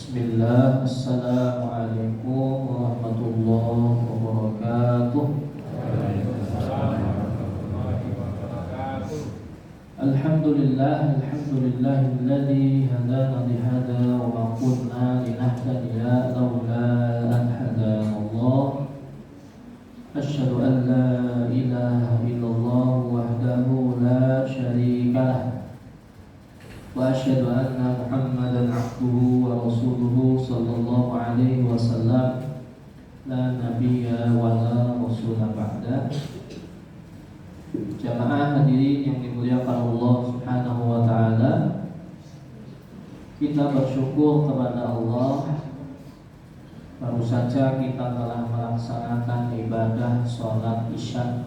Bismillah, Assalamualaikum warahmatullahi wabarakatuh. Alhamdulillah, alladzi hadana lihada wa ma kunna linahtadiya laula an hadana Allah. Asyhadu an la ilaha illallah wahdahu la syarika lah. Wa asyhadu anna Muhammadan abduhu wa rasuluhu sallallahu alaihi wasallam la nabiyya wa la rasula ba'da. Jamaah hadirin yang dimuliakan Allah Subhanahu wa taala, kita bersyukur kepada Allah. Baru saja kita telah melaksanakan ibadah sholat isya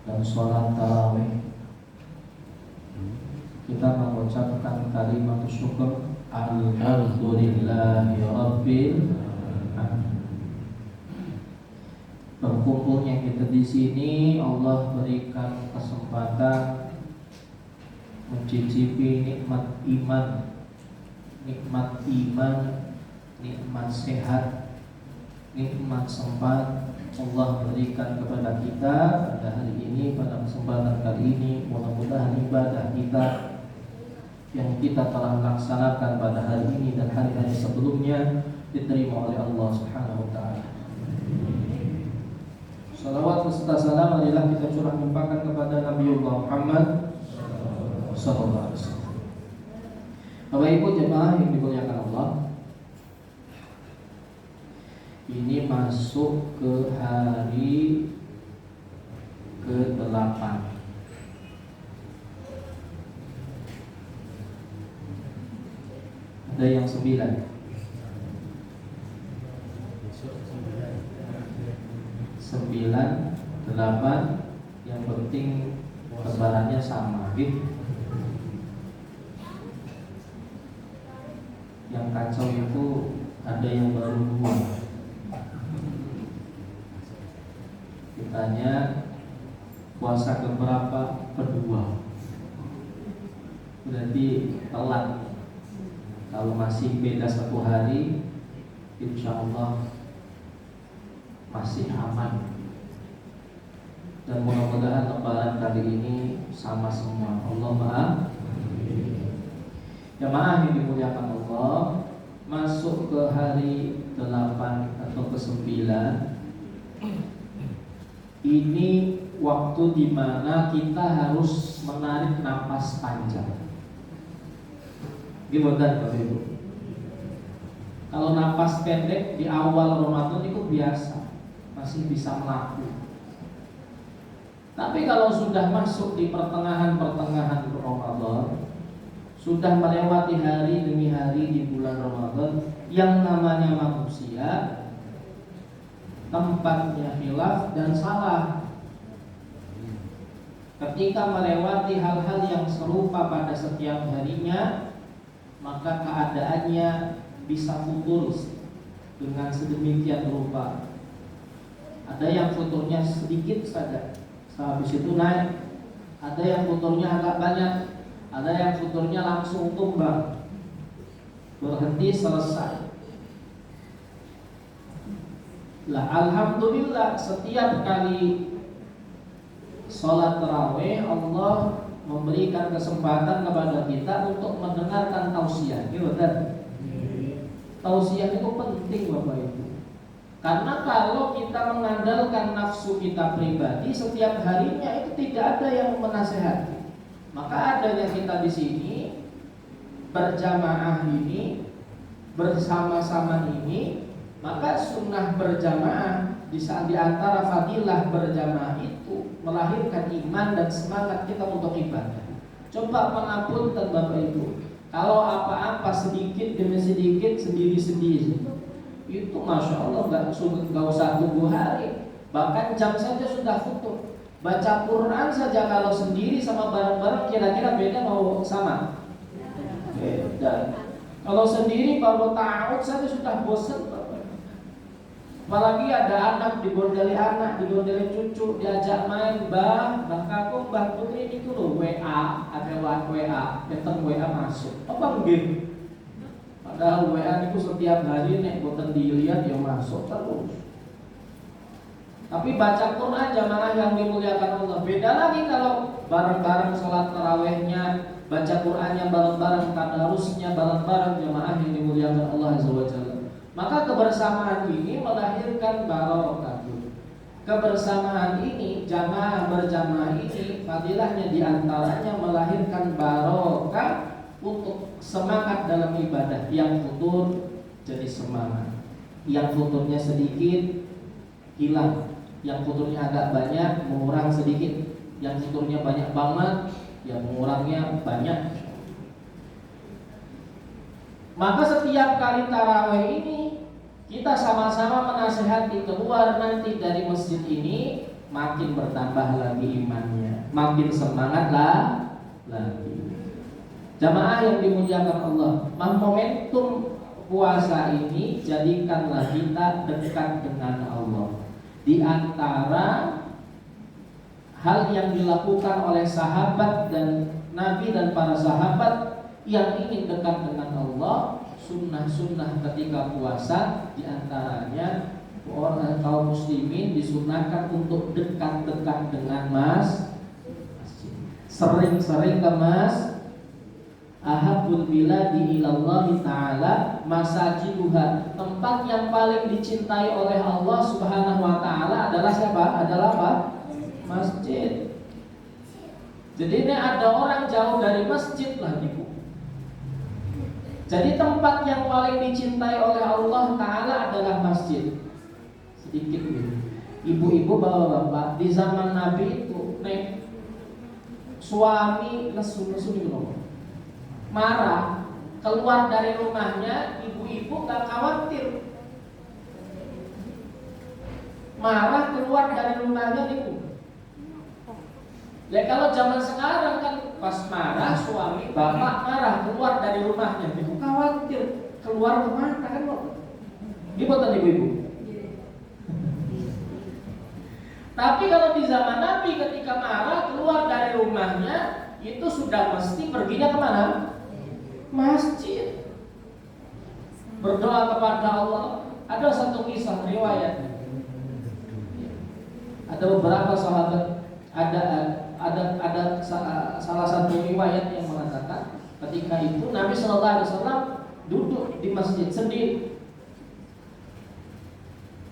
dan sholat tarawih. Kita mengucapkan kalimat syukur alhamdulillahi rabbil alamin. Berkumpulnya kita di sini, Allah berikan kesempatan mencicipi nikmat iman, nikmat sehat, nikmat sempat. Allah berikan kepada kita pada hari ini, pada kesempatan kali ini. Mudah-mudahan ibadah kita yang kita telah laksanakan pada hari ini dan hari-hari sebelumnya diterima oleh Allah Subhanahu wa taala. Salawat beserta salam marilah kita curahkan kepada Nabiullah Muhammad sallallahu alaihi wasallam. Bapak Ibu jemaah yang dimuliakan Allah, ini masuk ke hari ke-8. Ada yang 9. 9, 8. Yang penting lebarannya sama gitu. Yang kacau itu ada yang baru 2. Ditanya puasa keberapa? Kedua. Berarti telat. Kalau masih beda 1 hari, insya Allah masih aman. Dan mudah-mudahan lebaran kali ini sama semua. Allah maaf. Jemaah yang dimuliakan Allah, masuk ke hari ke-8 atau ke-9. Ini waktu dimana kita harus menarik napas panjang. Gimana Bapak Ibu? Kalau napas pendek di awal Ramadan itu biasa, masih bisa melaku. Tapi kalau sudah masuk di pertengahan Ramadan, sudah melewati hari demi hari di bulan Ramadan, yang namanya manusia tempatnya khilaf dan salah. Ketika melewati hal-hal yang serupa pada setiap harinya, maka keadaannya bisa futur dengan sedemikian rupa. Ada yang futurnya sedikit saja, habis itu naik. Ada yang futurnya agak banyak. Ada yang futurnya langsung tumbang, berhenti selesai. Lah alhamdulillah setiap kali sholat tarawih Allah memberikan kesempatan kepada kita untuk mendengarkan tausiah. Gimana? Tausiah itu penting Bapak Ibu. Karena kalau kita mengandalkan nafsu kita pribadi, setiap harinya itu tidak ada yang menasehati. Maka adanya kita di sini berjamaah ini, bersama-sama ini, maka sunnah berjamaah di antara fadilah berjamaah itu melahirkan iman dan semangat kita untuk ibadah. Coba pengapunten Bapak Ibu, kalau apa-apa sedikit demi sedikit, sendiri-sendiri, itu Masya Allah nggak usah tunggu hari, bahkan jam saja sudah futur. Baca Quran saja kalau sendiri sama bareng-bareng kira-kira beda mau sama? Beda. Kalau sendiri baru ta'awud saja sudah bosan. Apalagi ada anak, digondeli cucu, diajak main, Mbah kakung, Mbah Putri ini tuh loh WA, ada WA, datang WA masuk. Apa nggih? Padahal WA itu setiap hari nek boten dilihat ya masuk terus. Tapi baca Quran jamaah yang dimuliakan Allah. Beda lagi kalau bareng-bareng sholat tarawehnya, baca Qurannya bareng-bareng, tadarusnya bareng-bareng, jamaah yang dimuliakan Allah Azza wa Jalla. Maka kebersamaan ini melahirkan barokah. Kebersamaan ini, jamaah berjamaah ini, fadilahnya diantaranya melahirkan barokah untuk semangat dalam ibadah. Yang futur jadi semangat, yang futurnya sedikit hilang, yang futurnya agak banyak mengurang sedikit, yang futurnya banyak banget yang mengurangnya banyak. Maka setiap kali tarawih ini kita sama-sama menasihati keluar nanti dari masjid ini makin bertambah lagi imannya, makin semangatlah lagi. Jamaah yang dimuliakan Allah, momentum puasa ini jadikanlah kita dekat dengan Allah. Di antara hal yang dilakukan oleh sahabat dan Nabi dan para sahabat yang ingin dekat dengan Allah, sunnah-sunnah ketika puasa, di antaranya orang kaum muslimin disunahkan untuk dekat-dekat dengan masjid. Sering-sering ke masjid. Ahabul biladi ilallahi ta'ala masajiduha. Tempat yang paling dicintai oleh Allah Subhanahu wa ta'ala adalah siapa? Adalah apa? Masjid. Jadi ini ada orang jauh dari masjid lah ibu. Jadi tempat yang paling dicintai oleh Allah Ta'ala adalah masjid. Sedikit gitu. Ibu-ibu bapak-bapak di zaman Nabi itu nek suami nesu-nesu di rumah, marah keluar dari rumahnya, ibu-ibu gak khawatir. Marah keluar dari rumahnya ibu. Ya kalau zaman sekarang kan pas marah suami bapak marah keluar dari rumahnya, ibu khawatir keluar kemana kan kok? Ibu atau ibu-ibu? Tapi kalau di zaman Nabi ketika marah keluar dari rumahnya itu sudah mesti perginya kemana? Masjid. Berdoa kepada Allah. Ada satu kisah riwayat. Ada beberapa sahabat, ada salah satu riwayat yang mengatakan ketika itu Nabi SAW duduk di masjid sendiri.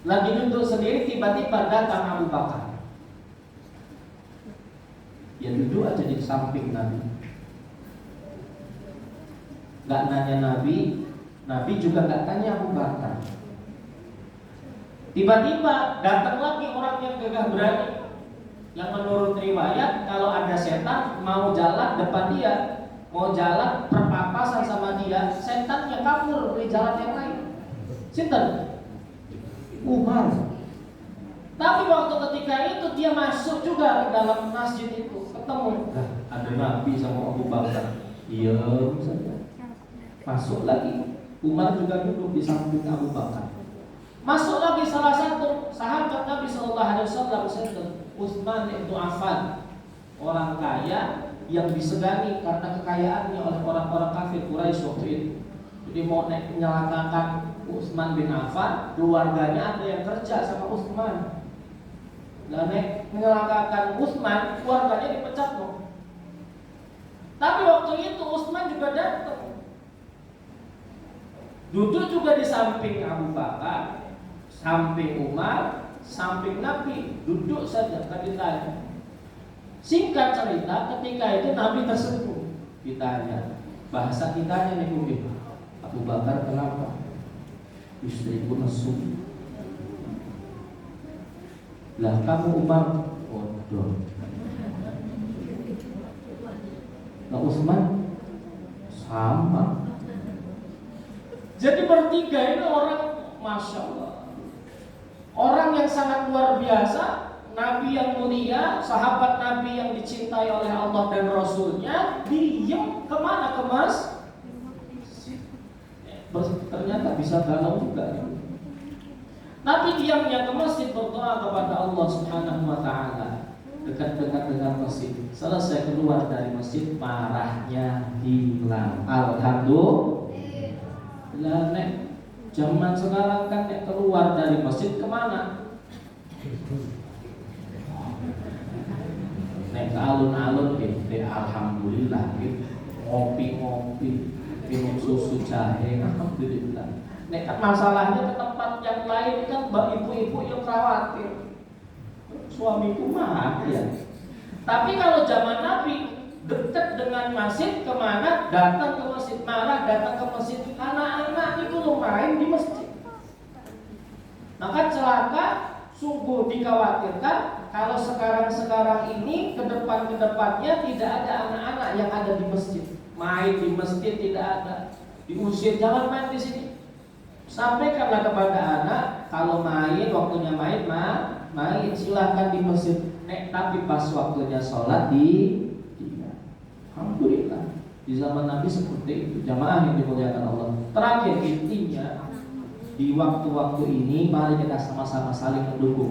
Lagi duduk sendiri tiba-tiba datang Abu Bakar. Ya duduk aja di samping Nabi. Gak nanya Nabi, Nabi juga gak tanya Abu Bakar. Tiba-tiba datang lagi orang yang gagah berani, yang menurut riwayat kalau ada setan mau jalan depan dia, mau jalan perpapasan sama dia, setannya kabur di jalan yang lain. Sinten? Umar. Tapi waktu ketika itu dia masuk juga ke dalam masjid itu, ketemu ada Nabi sama Abu Bakar. Iya saja. Masuk lagi, Umar juga duduk di samping Abu Bakar. Masuk lagi salah satu sahabat Nabi SAW, Utsman bin Affan, orang kaya yang disegani karena kekayaannya oleh orang-orang kafir Quraisy waktu itu. Jadi mau menyelakakan Utsman bin Affan, keluarganya ada yang kerja sama Utsman. Dan menyelakakan Utsman, keluarganya dipecat loh. Tapi waktu itu Utsman juga datang. Duduk juga di samping Abu Bakar, samping Umar, samping Nabi, duduk saja tadi tanya. Singkat cerita, ketika itu Nabi tersenyum. Ditanya, bahasa kitanya nih mungkin, Abu Bakar kenapa? Istriku nesu. Lah kamu Umar, bodoh. Nah Utsman sama. Jadi bertiga ini orang, Masya Allah, orang yang sangat luar biasa, Nabi yang mulia, sahabat Nabi yang dicintai oleh Allah dan Rasulnya, diem kemana? Ke masjid. Ternyata bisa galau juga. Nabi diamnya ke masjid berdoa kepada Allah Subhanahu wa ta'ala, dekat-dekat dengan masjid. Selesai keluar dari masjid, marahnya hilang. Alhamdulillah. Lah nek zaman sekarang kan nek keluar dari masjid kemana? Nek ke alun-alun gitu, alhamdulillah gitu. Ngopi-ngopi, minum susu jahe, alhamdulillah. Nek kan masalahnya ke tempat yang lain kan ibu-ibu yang khawatir. Suamiku mana ya? Tapi kalau zaman Nabi dekat dengan masjid, kemana? Datang ke masjid, malah datang ke masjid. Anak-anak itu main di masjid. Maka celaka sungguh dikhawatirkan kalau sekarang ini ke depannya tidak ada anak-anak yang ada di masjid. Main di masjid tidak ada. Diusir, jangan main di sini. Sampaikanlah kepada anak, kalau main, waktunya main, main silahkan di masjid. Tapi pas waktunya sholat alhamdulillah di zaman Nabi seperti itu. Jamaah yang dimuliakan Allah. Terakhir intinya di waktu-waktu ini mari kita sama-sama saling mendukung,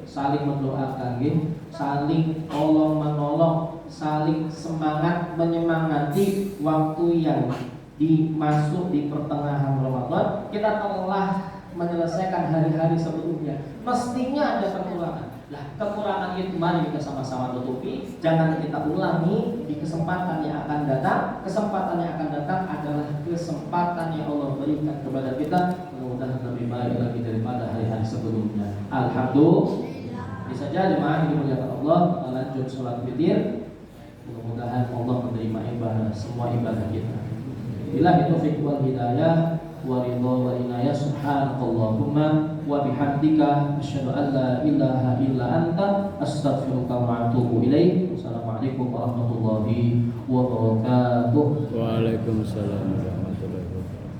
saling mendoakan, saling tolong menolong, saling semangat menyemangati waktu yang dimasuk di pertengahan Ramadan. Kita telah menyelesaikan hari-hari sebelumnya. Mestinya ada kekurangan. Lah, kekurangan itu mari kita sama-sama tutupi. Jangan kita ulangi di kesempatan yang akan datang. Kesempatan yang akan datang adalah kesempatan yang Allah berikan kepada kita. Mudah-mudahan lebih baik lagi daripada hari-hari sebelumnya. Alhamdulillah. Bisa saja jemaah dimuliakan Allah, lanjut sholat witir. Mudah-mudahan Allah menerima ibadah semua ibadah kita. Billahi taufiq wal hidayah wa ridha wa inayah. Subhanakallahumma wa bihamdika asyhadu an la ilaha illa anta astaghfiruka wa atubu ilaik. Wassalamualaikum warahmatullahi wabarakatuh. Waalaikumsalam warahmatullahi wabarakatuh.